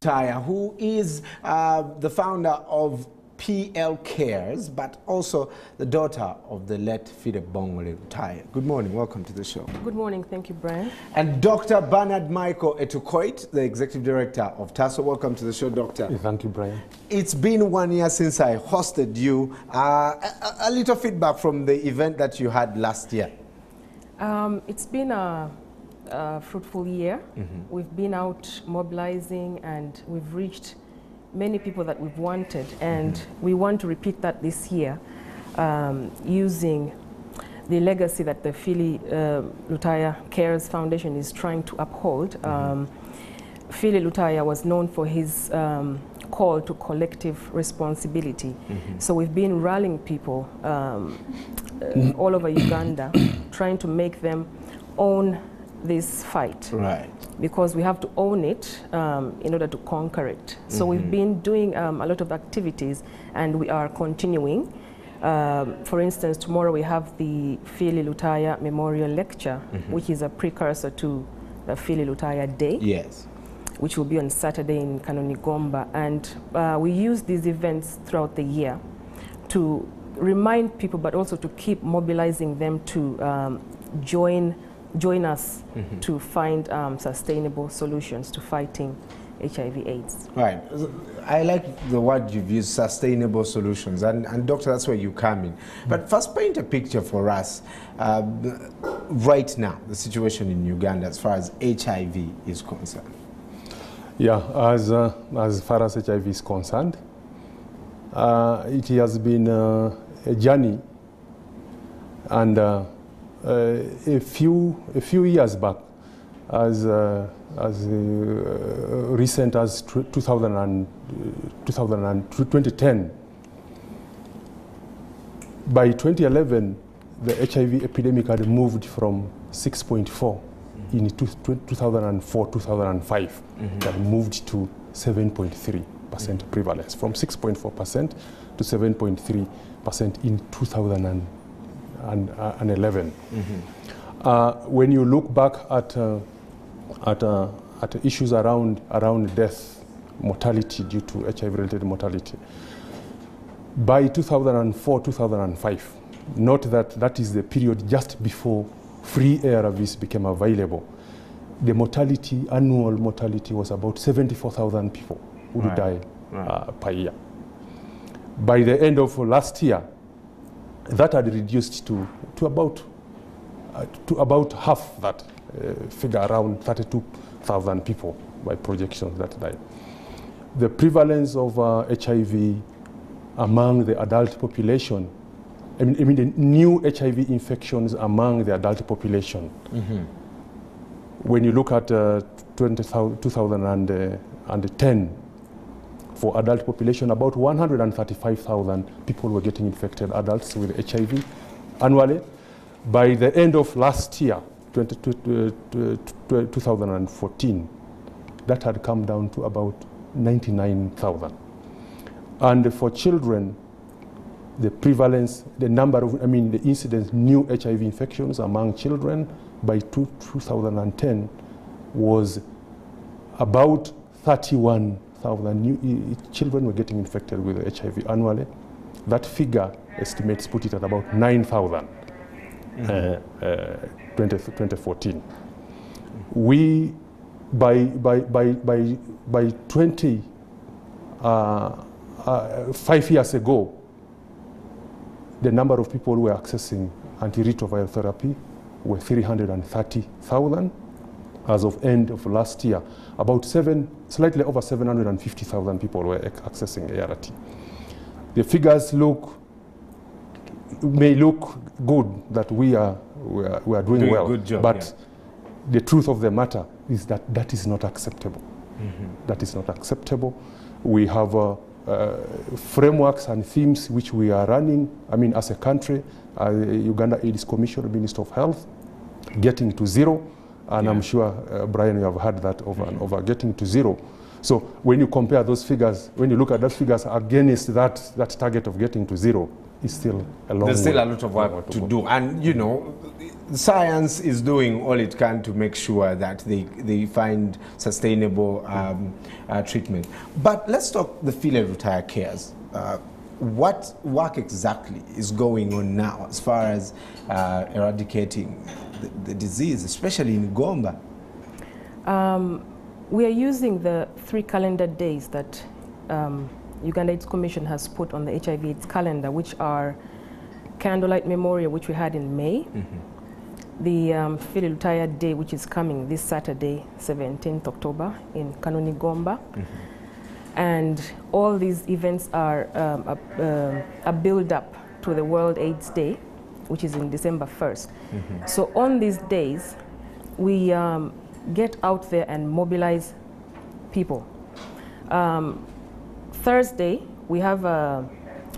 Lutaaya, who is the founder of PL Cares, but also the daughter of the late Fide Bongole Lutaaya. Good morning, welcome to the show. Good morning, thank you, Brian. And Dr. Bernard Michael Etukoit, the Executive Director of TASO. Welcome to the show, Doctor. Thank you, Brian. It's been 1 year since I hosted you. A little feedback from the event that you had last year. It's been a fruitful year. We've been out mobilizing and we've reached many people that we've wanted, and we want to repeat that this year using the legacy that the Fili Lutaaya Cares Foundation is trying to uphold. Fili Lutaaya was known for his call to collective responsibility. So we've been rallying people all over Uganda, trying to make them own this fight, right? Because we have to own it in order to conquer it. So we've been doing a lot of activities, and we are continuing. For instance, tomorrow we have the Fili Lutaaya Memorial Lecture, which is a precursor to the Fili Lutaaya Day. Yes. Which will be on Saturday in Kanonigomba, and we use these events throughout the year to remind people, but also to keep mobilizing them to join us to find sustainable solutions to fighting HIV/AIDS. Right. I like the word you've used, sustainable solutions, and Doctor, that's where you come in. But first, paint a picture for us right now, the situation in Uganda as far as HIV is concerned. Yeah, as far as HIV is concerned, it has been a journey, and a few years back, as recent as 2010, by 2011, the HIV epidemic had moved from 6.4 in 2004-2005, that moved to 7.3% prevalence, from 6.4% to 7.3% in 2011. When you look back at issues around death, mortality due to HIV-related mortality, by 2004-2005, note that is the period just before free ARVs became available. The mortality, annual mortality, was about 74,000 people who would die per year. By the end of last year, that had reduced to about half that figure, around 32,000 people by projections that died. The prevalence of HIV among the adult population, I mean the new HIV infections among the adult population, when you look at 2010, for adult population, about 135,000 people were getting infected, adults with HIV annually. By the end of last year, 2014, that had come down to about 99,000. And for children, the prevalence, the number of, the incidence, new HIV infections among children by 2010 was about 31,000 new children were getting infected with HIV annually. That figure estimates put it at about 9,000. 2014. We by 5 years ago, the number of people who were accessing antiretroviral therapy were 330,000. As of end of last year, about slightly over 750,000 people were accessing ART. The figures may look good, that we are doing well, good job, but the truth of the matter is that is not acceptable. That is not acceptable. We have frameworks and themes which we are running. As a country, Uganda AIDS Commission, Minister of Health, getting to zero, and I'm sure, Brian, you have heard that over and over, getting to zero. So when you compare those figures, when you look at those figures against that target of getting to zero, it's still a long way. There's still a lot of work to do. And, you know, science is doing all it can to make sure that they find sustainable treatment. But let's talk the File Lutaaya cares. What work exactly is going on now as far as eradicating the disease, especially in Gomba? We are using the 3 calendar days that Uganda AIDS Commission has put on the HIV/AIDS calendar, which are Candlelight Memorial, which we had in May, the File Lutaaya Day, which is coming this Saturday, 17th October, in Kanuni Gomba. And all these events are a build-up to the World AIDS Day, which is in December 1st. So on these days, we get out there and mobilize people. Thursday, we have a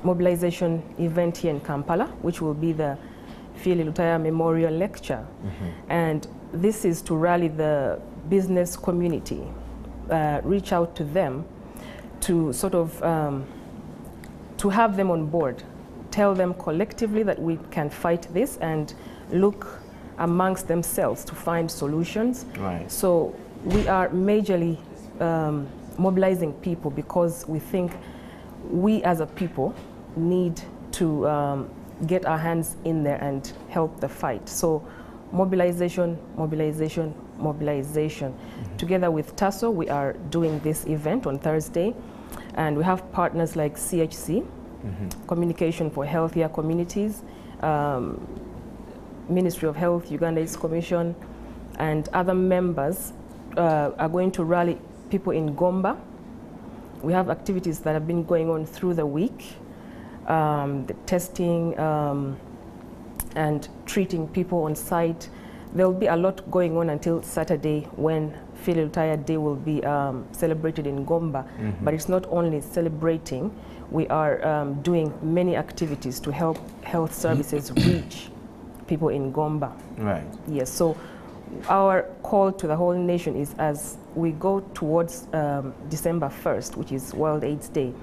mobilization event here in Kampala, which will be the File Lutaaya Memorial Lecture. And this is to rally the business community, reach out to them, to sort of to have them on board, tell them collectively that we can fight this and look amongst themselves to find solutions. Right. So we are majorly mobilizing people because we think we as a people need to get our hands in there and help the fight. So mobilization, mobilization, mobilization. Together with TASO, we are doing this event on Thursday, and we have partners like CHC, Communication for Healthier Communities, Ministry of Health, Uganda AIDS Commission, and other members are going to rally people in Gomba. We have activities that have been going on through the week, the testing and treating people on site. There will be a lot going on until Saturday when File Lutaaya Day will be celebrated in Gomba. But it's not only celebrating, we are doing many activities to help health services reach people in Gomba. Right. Yes, so our call to the whole nation is, as we go towards December 1st, which is World AIDS Day,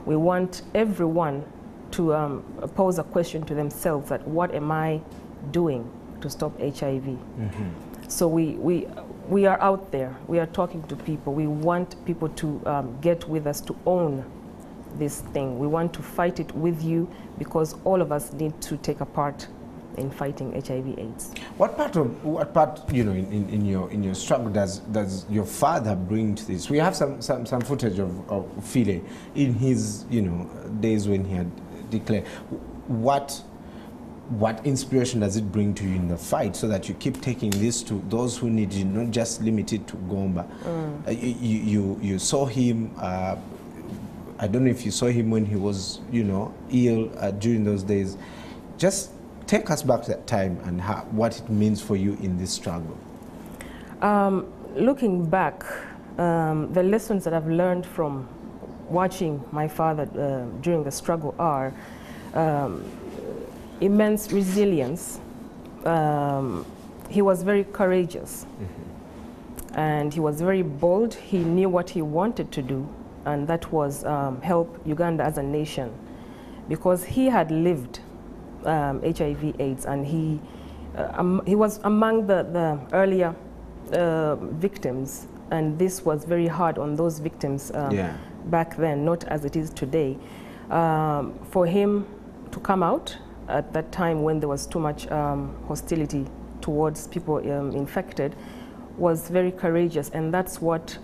we want everyone to pose a question to themselves that what am I doing to stop HIV? So we are out there, we are talking to people, we want people to get with us to own this thing. We want to fight it with you because all of us need to take a part in fighting HIV/AIDS. What part, you know, in your struggle does your father bring to this? We have some footage of File in his, you know, days when he had declared. What inspiration does it bring to you in the fight so that you keep taking this to those who need you, not just limited to Gomba? You saw him. I don't know if you saw him when he was, you know, ill during those days. Just take us back to that time and what it means for you in this struggle. Looking back, the lessons that I've learned from watching my father during the struggle are immense resilience. He was very courageous, and he was very bold. He knew what he wanted to do, and that was help Uganda as a nation, because he had lived HIV/AIDS, and he was among the earlier victims, and this was very hard on those victims back then, not as it is today. For him to come out at that time when there was too much hostility towards people infected was very courageous, and that's what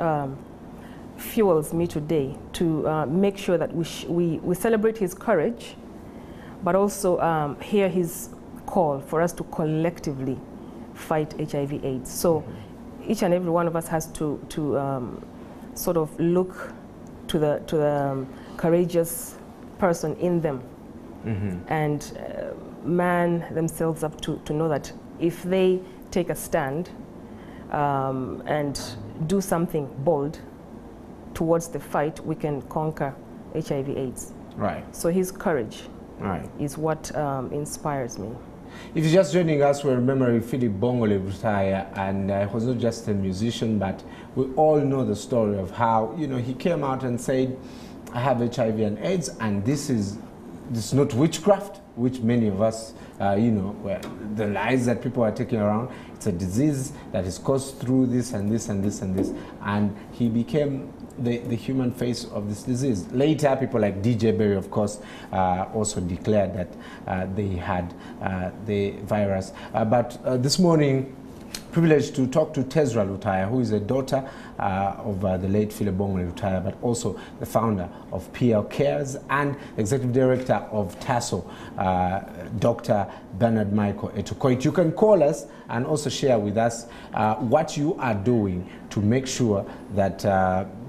fuels me today to make sure that we celebrate his courage, but also hear his call for us to collectively fight HIV/AIDS. So each and every one of us has to sort of look to the courageous person in them and man themselves up to know that if they take a stand and do something bold towards the fight, we can conquer HIV/AIDS. Right. So his courage is what inspires me. If you're just joining us, we're remembering Philip Bongole Lutaaya, and he was not just a musician, but we all know the story of how, you know, he came out and said, I have HIV and AIDS, and this is not witchcraft, which many of us, you know, where the lies that people are taking around. It's a disease that is caused through this and this and this and this, and he became the human face of this disease. Later, people like DJ Berry, of course, also declared that they had the virus. But this morning, privileged to talk to Tezra Lutaaya, who is a daughter of the late Philip Bongole Lutaaya, but also the founder of PL Cares and executive director of TASO, Dr. Bernard Michael Etukoit. You can call us and also share with us what you are doing to make sure that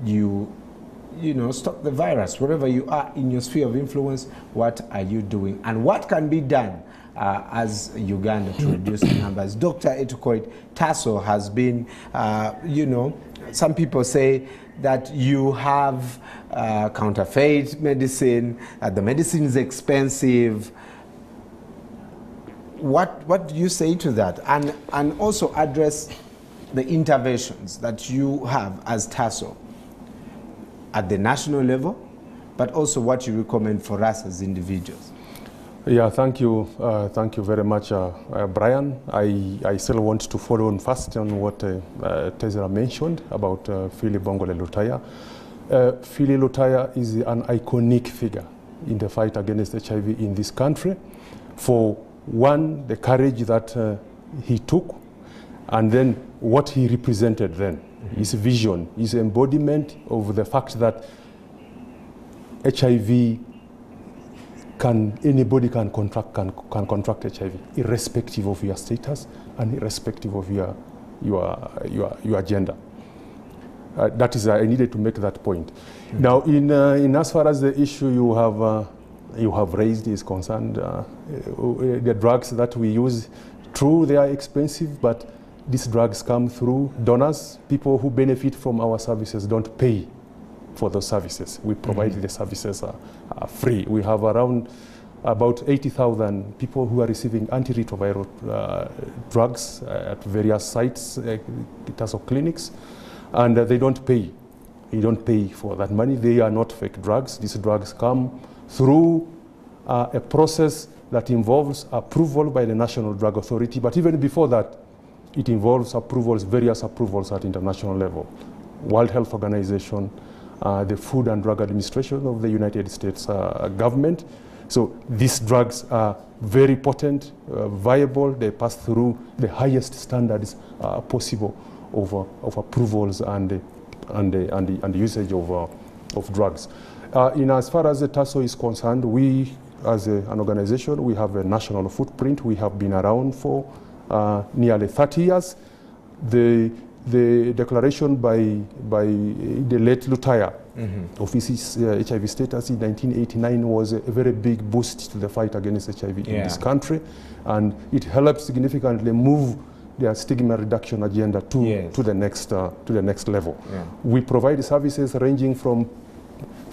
you know, stop the virus. Wherever you are in your sphere of influence, what are you doing? And what can be done as Uganda to reduce the numbers? Dr. Etukoit, TASO has been, you know, some people say that you have counterfeit medicine, the medicine is expensive. What do you say to that? And also address the interventions that you have as TASO at the national level, but also what you recommend for us as individuals. Yeah, thank you very much, Brian. I still want to follow on first on what Tezra mentioned about Philip Bongole Lutaaya. Philip Lutaaya is an iconic figure in the fight against HIV in this country. For one, the courage that he took, and then what he represented then, his vision, his embodiment of the fact that HIV anybody can contract HIV, irrespective of your status and irrespective of your gender. That is, I needed to make that point. Now, in as far as the issue you have raised is concerned, the drugs that we use, true, they are expensive, but these drugs come through donors. People who benefit from our services don't pay for those services. We provide the services free. We have around about 80,000 people who are receiving antiretroviral drugs at various sites, TASO clinics, and they don't pay. You don't pay for that money. They are not fake drugs. These drugs come through a process that involves approval by the National Drug Authority, but even before that, it involves approvals, various approvals at international level. World Health Organization, the Food and Drug Administration of the United States government. So these drugs are very potent, viable. They pass through the highest standards possible of approvals and the usage of drugs. In as far as the TASO is concerned, we as an organization, we have a national footprint. We have been around for nearly 30 years. The declaration by the late Lutaaya of his HIV status in 1989 was a very big boost to the fight against HIV in this country, and it helped significantly move their stigma reduction agenda to the next level. We provide services ranging from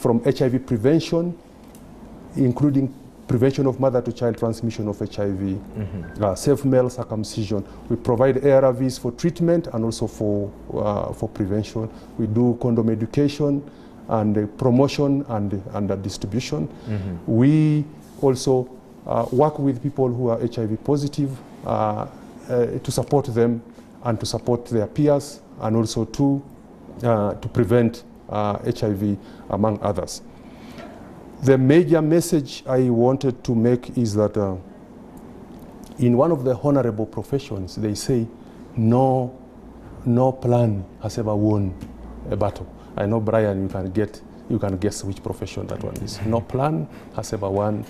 HIV prevention, including prevention of mother-to-child transmission of HIV, safe male circumcision. We provide ARVs for treatment and also for prevention. We do condom education and promotion and distribution. We also work with people who are HIV positive to support them and to support their peers, and also to prevent HIV, among others. The major message I wanted to make is that in one of the honorable professions, they say no plan has ever won a battle. I know, Brian, you can guess which profession that one is. No plan has ever won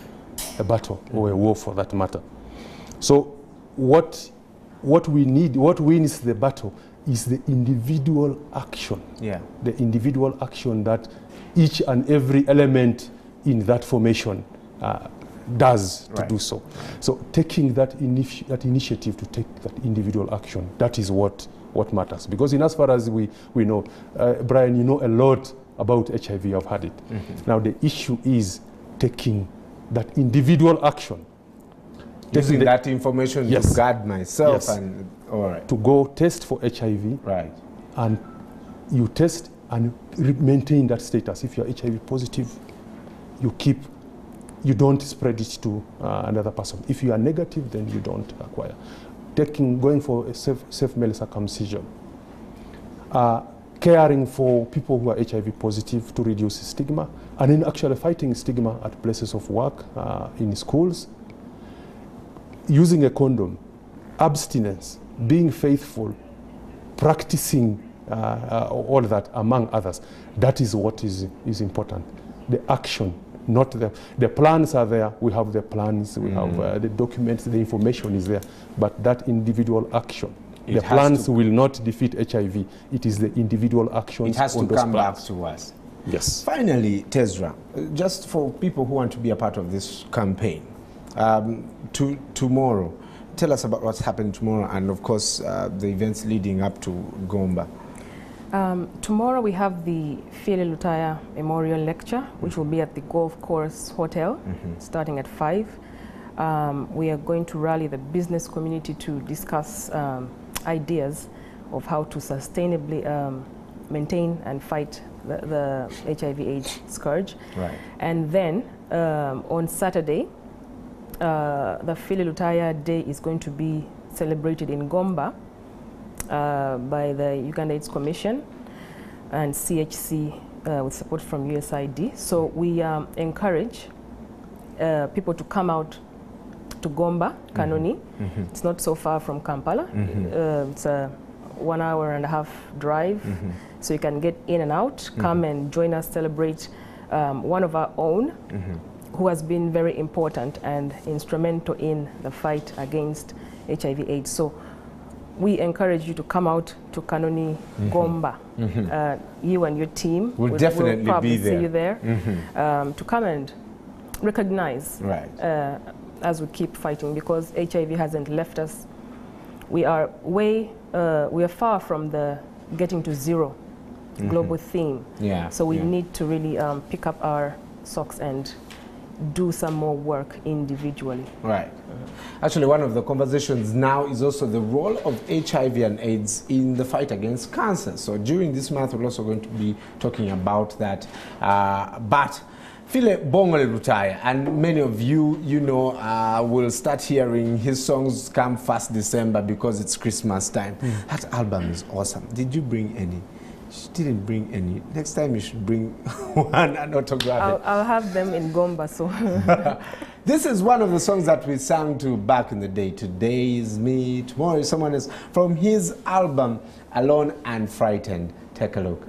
a battle or a war for that matter. So what we need, what wins the battle is the individual action. The individual action that each and every element in that formation does to do so. So taking that initiative to take that individual action, that is what matters. Because in as far as we know, Brian, you know a lot about HIV, I've had it. Now the issue is taking that individual action Using that information Yes. to guard myself Yes. and all right. To go test for HIV, Right. and you test and maintain that status. If you're HIV positive, you don't spread it to another person. If you are negative, then you don't acquire. Going for a safe male circumcision. Caring for people who are HIV positive to reduce stigma, and then actually fighting stigma at places of work, in schools. Using a condom, abstinence, being faithful, practicing all that, among others. That is what is important. The action, not the plans are there. We have the plans, we have the documents, the information is there, but that individual action. The plans will not defeat HIV. It is the individual actions. It has to come back to us. Yes. Finally, Tezra, just for people who want to be a part of this campaign, tomorrow, tell us about what's happening tomorrow and, of course, the events leading up to Gomba. Tomorrow we have the Lutaaya Memorial Lecture, which will be at the Golf Course Hotel, starting at 5. We are going to rally the business community to discuss ideas of how to sustainably maintain and fight the HIV/AIDS scourge. Right. And then on Saturday, the Lutaaya Day is going to be celebrated in Gomba by the Uganda AIDS Commission and CHC with support from USAID. So we encourage people to come out to Gomba, Kanoni. It's not so far from Kampala. It's a 1.5-hour drive. So you can get in and out, come and join us, celebrate one of our own who has been very important and instrumental in the fight against HIV/AIDS. So we encourage you to come out to Kanoni, Gomba. You and your team will definitely probably be there. see you there to come and recognize as we keep fighting, because HIV hasn't left us. We are far from the getting to zero global theme. So we need to really pick up our socks and do some more work individually. Right. Actually, one of the conversations now is also the role of HIV and AIDS in the fight against cancer. So during this month, we're also going to be talking about that. But Phile Bongole Lutaaya, and many of you, will start hearing his songs come 1st December because it's Christmas time. That album is awesome. Did you bring any? She didn't bring any. Next time you should bring one and autograph it. I'll have them in Gomba. So this is one of the songs that we sang to back in the day. Today is me, tomorrow is someone else. From his album, Alone and Frightened. Take a look.